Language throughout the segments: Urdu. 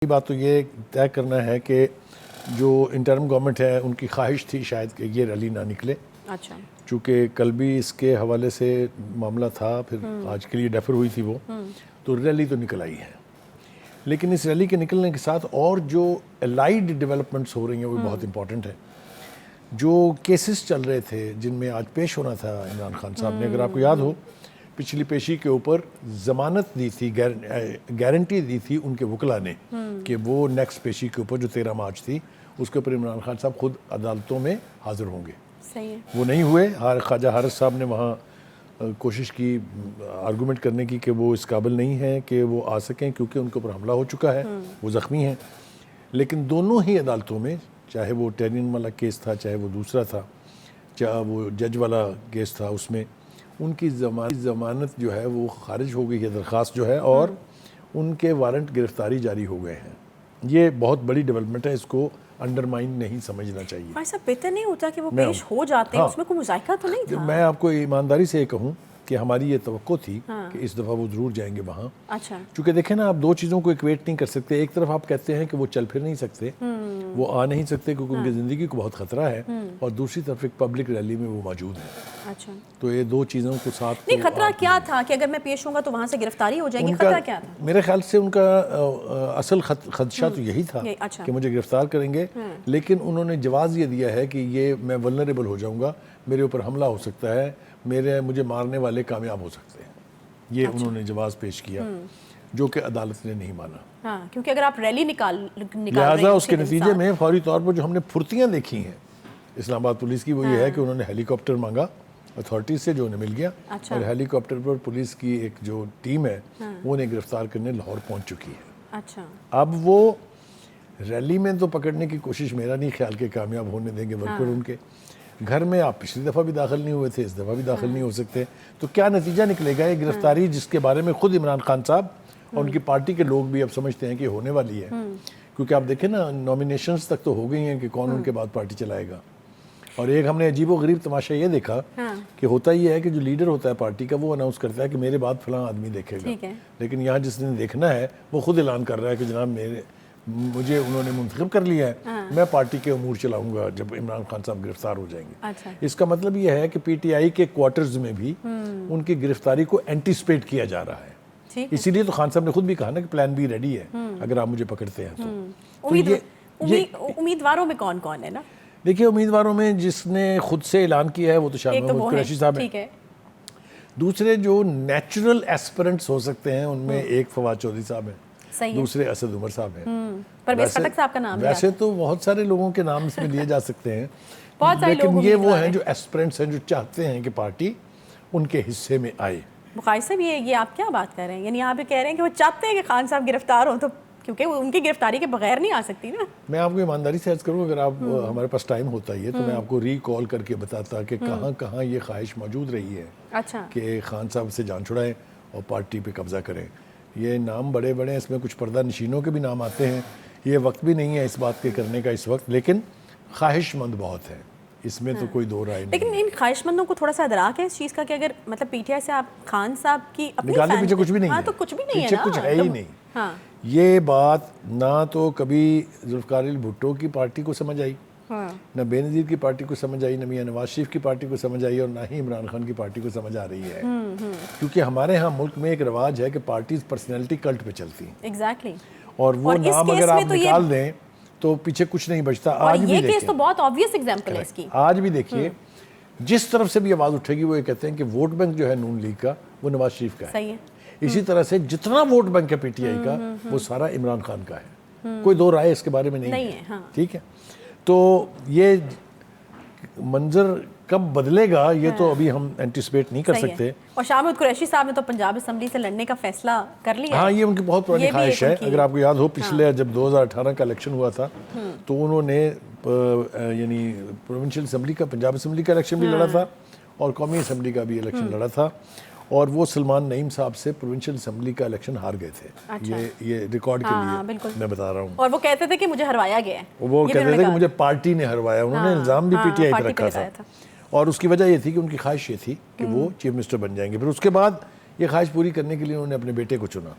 بات تو یہ طے کرنا ہے کہ جو انٹرم گورنمنٹ ہے ان کی خواہش تھی شاید کہ یہ ریلی نہ نکلے. اچھا. چونکہ کل بھی اس کے حوالے سے معاملہ تھا, پھر آج کے لیے ڈیفر ہوئی تھی وہ, تو ریلی تو نکل آئی ہے. لیکن اس ریلی کے نکلنے کے ساتھ اور جو الائیڈ ڈیولپمنٹس ہو رہی ہیں وہ بہت امپورٹنٹ ہے. جو کیسز چل رہے تھے جن میں آج پیش ہونا تھا عمران خان صاحب نے, اگر آپ کو یاد ہو پچھلی پیشی کے اوپر ضمانت دی تھی, گارنٹی دی تھی ان کے وکلاء نے کہ وہ نیکسٹ پیشی کے اوپر جو 13 مارچ تھی اس کے اوپر عمران خان صاحب خود عدالتوں میں حاضر ہوں گے. صحیح ہے. وہ نہیں ہوئے. خواجہ حارث صاحب نے وہاں کوشش کی آرگومنٹ کرنے کی کہ وہ اس قابل نہیں ہیں کہ وہ آ سکیں کیونکہ ان کے اوپر حملہ ہو چکا ہے, وہ زخمی ہیں. لیکن دونوں ہی عدالتوں میں, چاہے وہ ٹیرین والا کیس تھا چاہے وہ دوسرا تھا, چاہے وہ جج والا کیس تھا, اس میں ان کی ضمانت جو ہے وہ خارج ہو گئی ہے, درخواست جو ہے, اور ان کے وارنٹ گرفتاری جاری ہو گئے ہیں. یہ بہت بڑی ڈیولپمنٹ ہے, اس کو انڈرمائن نہیں سمجھنا چاہیے. ایسا بہتر نہیں ہوتا کہ وہ پیش ہو جاتے ہیں, اس میں کوئی مذائقہ تو نہیں تھا؟ میں آپ کو ایمانداری سے یہ کہوں کہ ہماری یہ توقع تھی کہ اس دفعہ وہ ضرور جائیں گے وہاں. اچھا. چونکہ دیکھیں نا, آپ دو چیزوں کو ایکویٹ نہیں کر سکتے. ایک طرف آپ کہتے ہیں کہ وہ چل پھر نہیں سکتے, وہ آ نہیں سکتے کیونکہ ان کی زندگی کو بہت خطرہ ہے, اور دوسری طرف ایک پبلک ریلی میں وہ موجود ہیں. اچھا. تو یہ دو چیزوں کو ساتھ نہیں, خطرہ کیا تھا کہ اگر میں پیش ہوں گا تو وہاں سے گرفتاری ہو جائے گی, خطرہ کیا تھا؟ میرے خیال سے ان کا اصل خدشہ تو یہی تھا کہ مجھے گرفتار کریں گے, لیکن انہوں نے جواز یہ دیا ہے کہ یہ میں ولنریبل ہو جاؤں گا, میرے اوپر حملہ ہو سکتا ہے, مجھے مارنے والے کامیاب ہو سکتے ہیں. یہ انہوں نے جواز پیش کیا جو کہ عدالت نے نہیں مانا. ہاں, کیونکہ اگر آپ ریلی نکال لہٰذا اس کے نتیجے میں فوری طور پر جو ہم نے پھرتیاں دیکھی ہیں اسلام آباد پولیس کی, وہ یہ ہے کہ انہوں نے ہیلی کاپٹر مانگا اتھارٹیز سے, جو انہیں مل گیا, اور ہیلی کاپٹر پر پولیس کی ایک جو ٹیم ہے وہ انہیں گرفتار کرنے لاہور پہنچ چکی ہے. اچھا. اب وہ ریلی میں تو پکڑنے کی کوشش میرا نہیں خیال کہ کامیاب ہونے دیں گے, ورکر ان کے گھر میں آپ پچھلی دفعہ بھی داخل نہیں ہوئے تھے, اس دفعہ بھی داخل نہیں ہو سکتے. تو کیا نتیجہ نکلے گا؟ یہ گرفتاری جس کے بارے میں خود عمران خان صاحب اور ان کی پارٹی کے لوگ بھی اب سمجھتے ہیں کہ ہونے والی ہے, کیونکہ آپ دیکھیں نا نامینیشنز تک تو ہو گئی ہیں کہ کون ان کے بعد پارٹی چلائے گا. اور ایک ہم نے عجیب و غریب تماشا یہ دیکھا کہ ہوتا یہ ہے کہ جو لیڈر ہوتا ہے پارٹی کا وہ اناؤنس کرتا ہے کہ میرے بعد فلاں آدمی دیکھے گا, لیکن یہاں جس نے دیکھنا ہے وہ خود اعلان کر رہا ہے کہ جناب مجھے انہوں نے منتخب کر لیا ہے, میں پارٹی کے امور چلاؤں گا جب عمران خان صاحب گرفتار ہو جائیں گے. اس کا مطلب یہ ہے کہ پی ٹی آئی کے کوارٹرز میں بھی ان کی گرفتاری کو اینٹیسپیٹ کیا جا رہا ہے. اسی لیے تو خان صاحب نے خود بھی کہا نا کہ پلان بی ریڈی ہے اگر آپ مجھے پکڑتے ہیں تو. امیدواروں میں کون کون ہے نا؟ دیکھیے, امیدواروں میں جس نے خود سے اعلان کیا ہے وہ تو شاہ محمود قریشی صاحب ہیں. دوسرے جو نیچرل ایسپرنٹس ہو سکتے ہیں ان میں ایک فواد چودھری صاحب ہیں, دوسرے اسد عمر صاحب ہیں. ویسے تو بہت سارے لوگوں کے نام اس میں لیے جا سکتے ہیں, لیکن یہ وہ ہیں جو ایسپرنٹس ہیں جو چاہتے ہیں کہ پارٹی ان کے حصے میں آئے. بخاری صاحب, یہ آپ کیا بات کر رہے ہیں؟ یعنی آپ یہ کہہ رہے ہیں کہ وہ چاہتے ہیں کہ خان صاحب گرفتار ہوں, تو کیونکہ ان کی گرفتاری کے بغیر نہیں آ سکتی نا. میں آپ کو ایمانداری سے عرض کروں, اگر آپ ہمارے پاس ٹائم ہوتا ہی ہے تو میں آپ کو ری کال کر کے بتاتا کہ کہاں کہاں یہ خواہش موجود رہی ہے کہ خان صاحب سے جان چھڑائیں اور پارٹی پہ قبضہ کریں. یہ نام بڑے بڑے ہیں, اس میں کچھ پردہ نشینوں کے بھی نام آتے ہیں. یہ وقت بھی نہیں ہے اس بات کے کرنے کا اس وقت, لیکن خواہش مند بہت ہے, اس میں تو کوئی دو رائے نہیں. لیکن ان خواہش مندوں کو تھوڑا سا ادراک ہے اس چیز کا کہ اگر مطلب پی ٹی آئی سے آپ خان صاحب کی اپنی نکالنے پیچھے کچھ بھی نہیں ہے, تو کچھ بھی نہیں ہے پیچھے کچھ ہے ہی نہیں. یہ بات نہ تو کبھی ذوالفقار علی بھٹو کی پارٹی کو سمجھ آئی, نہ بے نظیر کی پارٹی کو سمجھ آئی, نہ میاں نواز شریف کی پارٹی کو سمجھ آئی, اور نہ ہی عمران خان کی پارٹی کو سمجھ آ رہی ہے. کیونکہ ہمارے ہاں ملک میں ایک رواج ہے کہ پارٹیز پرسنالٹی کلٹ پہ چلتی ہیں. ایگزیکٹلی. اور وہ نام اگر آپ نکال دیں تو پیچھے کچھ نہیں بچتا. آج بھی یہ کیس تو بہت آبویس ایگزامپل ہے اس کی. آج بھی دیکھیے, جس طرف سے بھی آواز اٹھے گی وہ یہ کہتے ہیں کہ ووٹ بینک جو ہے نون لیگ کا وہ نواز شریف کا ہے. صحیح ہے. اسی طرح سے جتنا ووٹ بینک ہے پی ٹی آئی کا وہ سارا عمران خان کا ہے, کوئی دو رائے اس کے بارے میں نہیں ہے. ٹھیک ہے, تو یہ منظر کب بدلے گا یہ تو ابھی ہم اینٹیسپیٹ نہیں کر سکتے. اور شاہ محمود قریشی صاحب نے تو پنجاب اسمبلی سے لڑنے کا فیصلہ کر لیا. ہاں, یہ ان کی بہت پرانی خواہش ہے. اگر آپ کو یاد ہو پچھلے جب 2018 کا الیکشن ہوا تھا تو انہوں نے یعنی پروونشل اسمبلی کا, پنجاب اسمبلی کا الیکشن بھی لڑا تھا اور قومی اسمبلی کا بھی الیکشن لڑا تھا, اور وہ سلمان نعیم صاحب سے پروونشل اسمبلی کا الیکشن ہار گئے تھے. یہ ریکارڈ کے لیے میں بتا رہا ہوں. اور وہ کہتے تھے کہ مجھے ہروایا گیا ہے, وہ کہتے تھے کہ مجھے پارٹی نے ہروایا. انہوں نے الزام بھی پی ٹی آئی پہ رکھا تھا, اور اس کی وجہ یہ تھی کہ ان کی خواہش یہ تھی کہ وہ چیف منسٹر بن جائیں گے. پھر اس کے بعد یہ خواہش پوری کرنے کے لیے انہوں نے اپنے بیٹے کو چنا.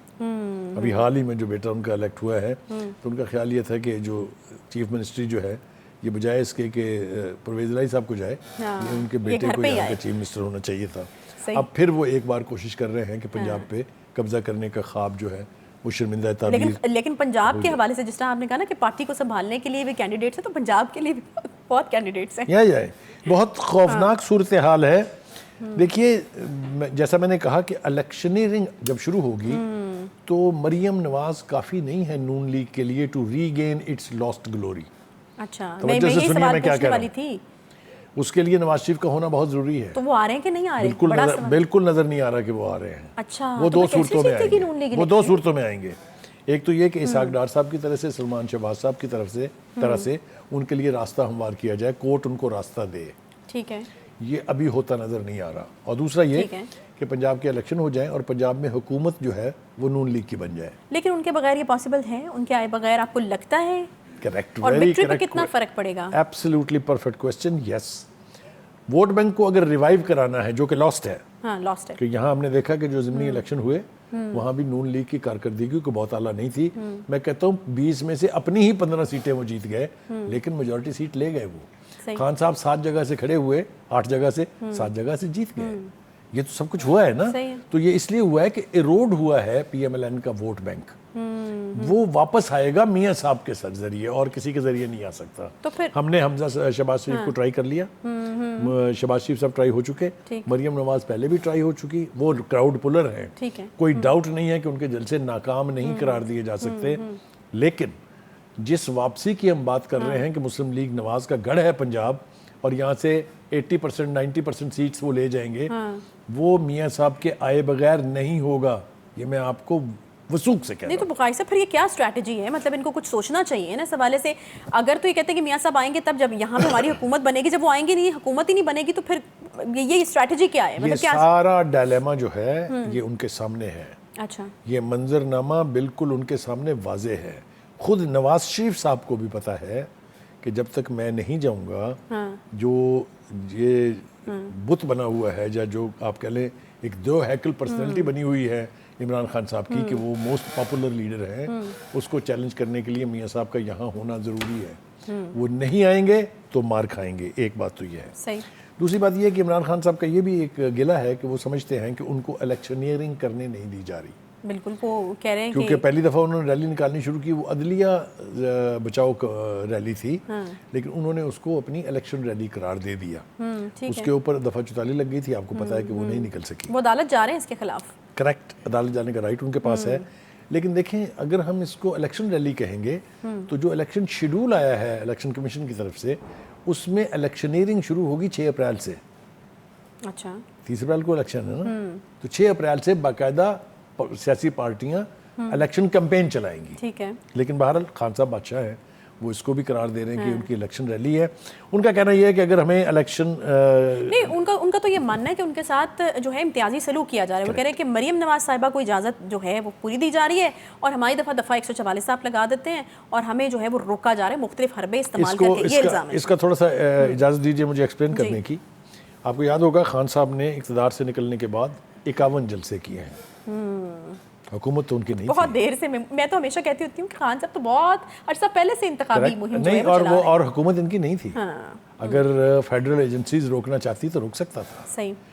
ابھی حال ہی میں جو بیٹا ان کا الیکٹ ہوا ہے تو ان کا خیال یہ تھا کہ جو چیف منسٹری جو ہے یہ بجائے اس کے کہ پرویز الہی صاحب کو جائے یہ ان کے بیٹے کو یہاں کا چیف منسٹر ہونا چاہیے تھا. اب پھر وہ ایک بار کوشش کر رہے ہیں کہ پنجاب پہ قبضہ کرنے کا خواب جو ہے وہ شرمندہ تعبیر. لیکن پنجاب کے حوالے سے جس طرح آپ نے کہا نا کہ پارٹی کو سنبھالنے کے لیے بھی کینڈیڈیٹس ہیں تو پنجاب کے لیے بھی بہت کینڈیڈیٹس ہیں. جائے بہت خوفناک صورتحال ہے. دیکھیے جیسا میں نے کہا کہ الیکشنیئرنگ جب شروع ہوگی تو مریم نواز کافی نہیں ہے نون لیگ کے لیے to regain its last glory. اچھا میں یہی سوال پوچھنے والی تھی. اس کے لیے نواز شریف کا ہونا بہت ضروری ہے. تو وہ آ رہے ہیں کہ نہیں آ رہے؟ بالکل نظر نہیں آ رہا کہ وہ آ رہے ہیں. اچھا وہ دو صورتوں میں آئیں گے. وہ دو صورتوں میں آئیں گے. ایک تو یہ کہ اسحاق ڈار صاحب کی طرف سے سلمان شہباز صاحب کی طرف سے ان کے لیے راستہ ہموار کیا جائے, کورٹ ان کو راستہ دے. ٹھیک ہے, یہ ابھی ہوتا نظر نہیں آ رہا. اور دوسرا یہ کہ پنجاب کے الیکشن ہو جائیں اور پنجاب میں حکومت جو ہے وہ نون لیگ کی بن جائے. لیکن ان کے بغیر یہ پاسبل ہے؟ ان کے آئے بغیر آپ کو لگتا ہے؟ کریکٹ, اور وکٹری پہ کتنا فرق پڑے گا؟ Absolutely perfect question. Yes, vote bank کو اگر ریوائیو کرانا ہے جو کہ لاسٹ ہے, ہاں لاسٹ ہے, کہ یہاں ہم نے دیکھا کہ جو ضمنی الیکشن ہوئے وہاں بھی نون لیگ کی کارکردگی کو بہت اعلیٰ نہیں تھی. میں کہتا ہوں 20 میں سے اپنی ہی 15 سیٹیں وہ جیت گئے, لیکن میجورٹی سیٹ لے گئے. وہ خان صاحب 7 جگہ سے کھڑے ہوئے, 8 جگہ سے 7 جگہ سے جیت گئے. یہ تو سب کچھ ہوا ہے نا. تو یہ اس لیے ہوا ہے کہ ایروڈ ہوا ہے پی ایم ایل این کا ووٹ بینک. وہ واپس آئے گا میاں صاحب کے ذریعے, اور کسی کے ذریعے نہیں آ سکتا. تو پھر ہم نے حمزہ شہباز شریف کو ٹرائی کر لیا, شہباز شریف صاحب ٹرائی ہو چکے, مریم نواز پہلے بھی ٹرائی ہو چکی, وہ کراؤڈ پلر ہیں. کوئی ڈاؤٹ نہیں ہے کہ ان کے جلسے ناکام نہیں قرار دیے جا سکتے. لیکن جس واپسی کی ہم بات کر رہے ہیں کہ مسلم لیگ نواز کا گڑھ ہے پنجاب, اور یہاں سے 80% 90% سیٹس وہ لے جائیں گے, وہ میاں صاحب کے آئے بغیر نہیں ہوگا. یہ میں آپ کو وثوق سے کہہ رہا ہوں. نہیں تو بقائی صاحب پھر یہ کیا اسٹریٹجی ہے؟ مطلب ان کو کچھ سوچنا چاہیے نا اس حوالے سے. اگر تو یہ کہتے ہیں کہ میاں صاحب آئیں گے تب جب یہاں پہ ہماری حکومت بنے گی, جب وہ آئیں گے نہیں, حکومت ہی نہیں بنے گی, تو پھر یہ اسٹریٹجی کیا ہے؟ یہ سارا ڈائلیما جو ہے یہ ان کے سامنے ہے. اچھا, یہ منظرنامہ بالکل ان کے سامنے واضح ہے. خود نواز شریف صاحب کو بھی پتا ہے کہ جب تک میں نہیں جاؤں گا, جو یہ بت بنا ہوا ہے یا جو آپ کہہ لیں ایک دو ہیکل پرسنالٹی بنی ہوئی ہے عمران خان صاحب کی کہ وہ موسٹ پاپولر لیڈر ہیں, اس کو چیلنج کرنے کے لیے میاں صاحب کا یہاں ہونا ضروری ہے. وہ نہیں آئیں گے تو مار کھائیں گے. ایک بات تو یہ ہے. صحیح. دوسری بات یہ ہے کہ عمران خان صاحب کا یہ بھی ایک گلہ ہے کہ وہ سمجھتے ہیں کہ ان کو الیکشنیئرنگ کرنے نہیں دی جا رہی. بالکل, وہ کہہ رہے ہیں کیونکہ پہلی دفعہ انہوں نے ریلی نکالنی شروع کی, وہ عدلیہ بچاؤ ریلی تھی, لیکن انہوں نے اس کو اپنی الیکشن ریلی قرار دے دیا. اس کے اوپر دفعہ 44 لگ گئی تھی, آپ کو پتا ہے کہ وہ نہیں نکل سکی. وہ عدالت جا رہے ہیں اس کے خلاف. کریکٹ, عدالت جانے کا رائٹ ان کے پاس ہے. لیکن دیکھیں اگر ہم اس کو الیکشن ریلی کہیں گے تو جو الیکشن شیڈول آیا ہے الیکشن کمیشن کی طرف سے, اس میں الیکشنیئرنگ شروع ہوگی 6 اپریل سے. اچھا, 30 اپریل کو الیکشن ہے نا, تو 6 اپریل سے باقاعدہ سیاسی پارٹیاں الیکشن کمپین چلائیں گی. ٹھیک ہے. لیکن بہرحال خان صاحب بادشاہ ہیں, وہ اس کو بھی قرار دے رہے ہیں کہ ان کی الیکشن ریلی ہے. ان کا کہنا یہ ہے کہ اگر ہمیں الیکشن نہیں, ان کا تو یہ ماننا ہے کہ ان کے ساتھ جو ہے امتیازی سلوک کیا جا رہا ہے. وہ کہہ رہے ہیں کہ مریم نواز صاحبہ کو اجازت جو ہے وہ پوری دی جا رہی ہے, اور ہماری دفعہ 144 آپ لگا دیتے ہیں, اور ہمیں جو ہے وہ روکا جا رہا ہے مختلف حربے استعمال کر کے. یہ الزام ہے. اس کا تھوڑا سا اجازت دیجیے مجھے ایکسپلین کرنے کی. آپ کو یاد ہوگا خان صاحب نے اقتدار سے نکلنے کے بعد 51 جلسے کیے ہیں. حکومت تو ان کی نہیں تھی. بہت دیر سے میں تو ہمیشہ کہتی ہوتی ہوں کہ خان صاحب تو بہت عرصہ پہلے سے انتخابی مہم جو ہے وہ چلا رہے ہیں. اور حکومت ان کی نہیں تھی. اگر فیڈرل ایجنسیز روکنا چاہتی تو روک سکتا تھا. صحیح.